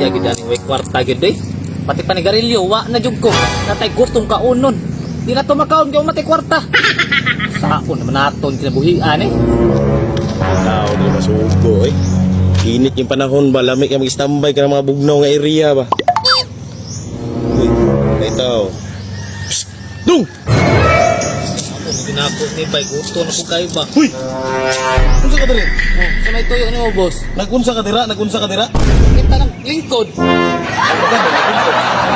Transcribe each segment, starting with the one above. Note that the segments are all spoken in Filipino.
iriya gid ani way kwarta gid eh. Pati panigarilyo wa na jud ko. Natay gustong kaunon. Di na to makaon gyud matay kwarta. Saon naman naton kinabuhian eh. Ikaw, di masugo eh. Init yung panahon ba, lamig ka mag-standby ka ng mga bugnaw nga area ba. Uy, ito. Psst! Dung! Ako ginako ni bay gusto na ko kayo ba. Huy! Unsa ka diri? Oh, sa may tuyo ni mo boss. Nagunsa ka dira? Nagunsa ka dira? Kita ng lingkod.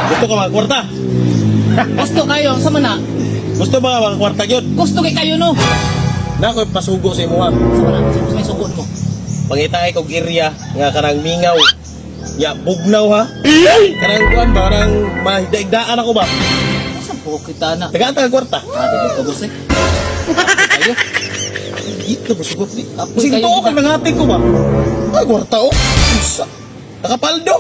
Gusto ka mga kwarta? Gusto kayo sa mana? Gusto ba mga kwarta yun? Gusto kay kayo no. Na ako pasugo sa imo ha. Sa mana? Sa may sugon mo. Pangitay kog area nga kanang mingaw. Ya, bugnaw ha? Kanang kuan ba? Kanang mahigda-igdaan ako ba? Saan po kita na? Tagaan ka kwarta? Dili ka boss eh. Kayo. Ito ba sugot ni? Apoy Sige kayo, to di ba? ka nangating ko ba? Ay, kwarta oh. Isa. Nakapaldo.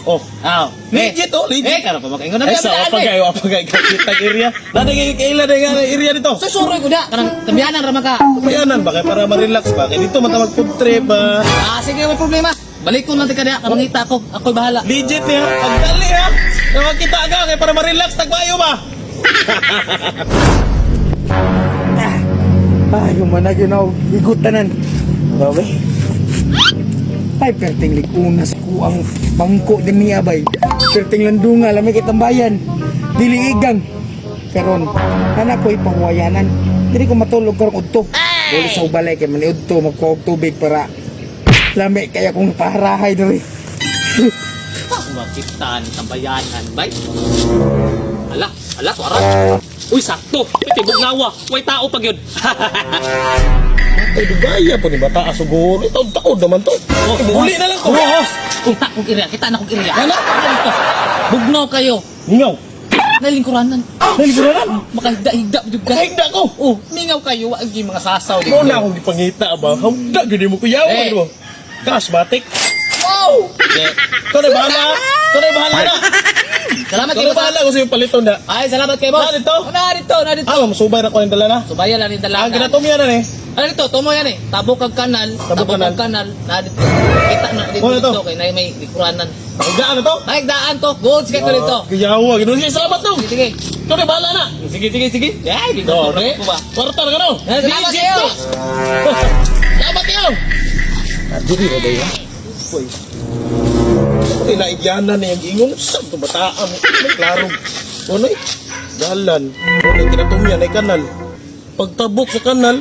Oh. Aw. Legit oh, legit. Karo pa makaingon na Ay, sa apagay kita area. Nanay kaila na nga area dito. Susuroy ko da kanang tamyanan ra maka. Bayanan ba kay para ma-relax ba? Kay dito man ta mag-food trip ba? Sige, may problema. Balik ko lang tika diha, kamangita ko. Ako'y bahala. Legit ya. Pagdali ha. Nakakita ka kay para ma-relax tagbayo ba? Ay, humanag yun ako. Higutanan. Bawe. Ay, perting likuna sa kuang bangko din niya, bay. Perting landunga, lamig itang bayan. Dili igang. Karon, anak ko ipangwayanan. Dili ko matulog karong udto. Wala sa ubalay kay maniudto, magkuha og tubig para lamig kaya kong paharahay diri. Makita ni tambayanan, bay. Ala, suara. Uy, sakto. Pitibog nawa. Way tao pag yun. Ay, dugaya po ni bata asuguro. Taon-taon naman to. Uli na lang to. Kita na kong iriya. Ano? Bugnaw kayo. Hingaw. Nalingkuranan. Naliguran. Makahigda-higda jud ka. Kahigda ko. Oh, mingaw kayo. Wag yung mga sasaw. Mo na akong gipangita ba? Hawda gini mo kuyawan mo. Kasmatik. Wow! Ito na bahala. Ito na bahala na. Salamat Ito kayo na bahala ko sa yung paliton na. Ay, salamat kayo, boss. Narito? Narito. Ah, masubay na ko ng dala na. Subayan lang yung Ang dalaga. ginatumya na eh. Ano dito? Tumo yan eh. Tabok ang kanal. Tabok kanal. Narito. Kita na dito. Ano to? Dito kay may likuranan. Higdaan na to. Naigdaan to. Good. Sige to dito. Kuyawa. Gano'n siya. Salamat to. Sige. Ito na bahala na. Sige. Ay, dito. Dore. Ko ba? Kwarta na gano'n. Salamat kayo. Salamat kayo. Dili na dayo. Uy. Ito na igyanan na yung ingon. Saan ito bataan mo? May klarong. Ano eh? Dalan. Ano yung kinatumya na kanal. Pagtabok sa kanal.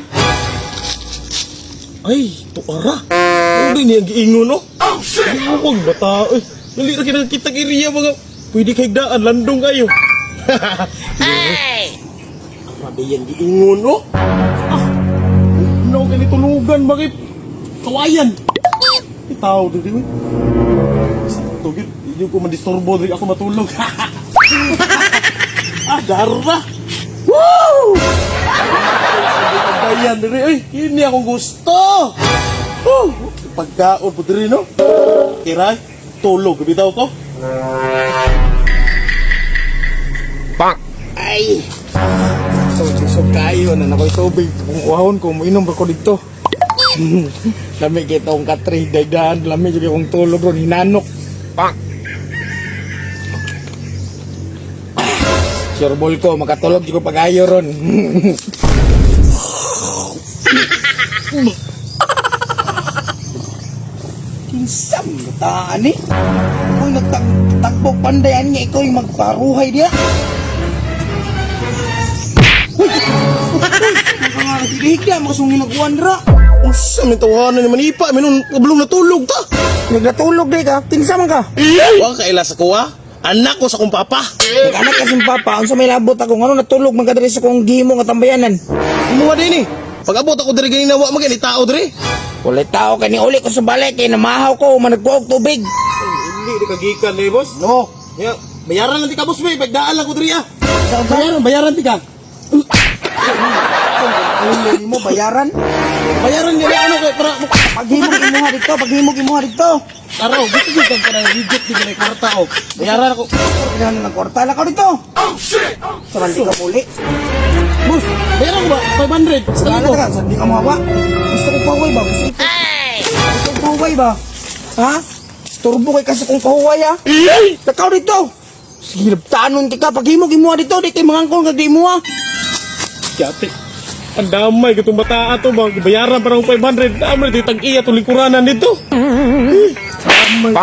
Ay, tuara. Ano din yung giingon no? Oh shit! Huwag bata. Ay, dali na kinakita iriya mga. Pwede kahigdaan. Landong kayo. Hey! Ano yung giingon no? Ah! Ano kayo tulugan? Bakit? Kawayan! Itaw, dito. Sakto, gid. Hindi ko mandisturbo diri ako matulog. Darra! Woo! Pagkayan diri, ay, ini akong gusto. Pagkaon po diri, no? Kiray, tulog, bitaw ko. Pak! Ay! So kayo na nakoy tubig. Kung kuhahon ko, mainom ko dito. Lamig kita akong katri, daydahan, lamig juga akong tulog ron, hinanok. Pak! Surbol ko, makatulog juga pag-ayo ron. Kinsam, bataan eh. Kung nagtakbog pandayan niya, ikaw yung magparuhay diya. Higda, makasungin nagkuhan dira. Usa, may tawanan naman ipa. Minun, kabulong natulog ta. Nagnatulog di ka, tinsam ka. Huwag kaila sa kuwa. Anak ko sa kong papa. Nag-anak ka sin papa, unsa may labot ako, ano natulog man ka diri sa kong gihimo nga tambayanan. Imuha din eh. Pag abot ako diri ganina, wag magani tao diri. Kulay tao kani uli ko sa balay kay namahaw ko managkuog tubig. Hindi di kagikan eh, boss. No. Ya, bayaran lang ti ka, boss, may. Pagdaan lang ko diri ah. Bayaran ti ka. Ulo mo bayaran. Bayaran niya ano kay para Paghimog imuha dito. araw. Gusto ko kang kanang legit di ganay kwarta oh. Bayaran ako. Ano nang kwarta la ka dito? Oh shit. Saman di ka muli. Boss, bayaran ko ba 500? Sa Ano ko. ka? Saan di ka mawa? Gusto ko paway ba? Gusto ko paway ba? Ha? Istorbo kay kasi kung kahuway ha. Takaw dito. Sige, tanon ka. Paghimog imuha dito. Di kay mangangkong kag di imuha. Yate. Ang damay katong bataa to ba bayaran parang 500. Damay titag iya to lingkuranan dito. Damay.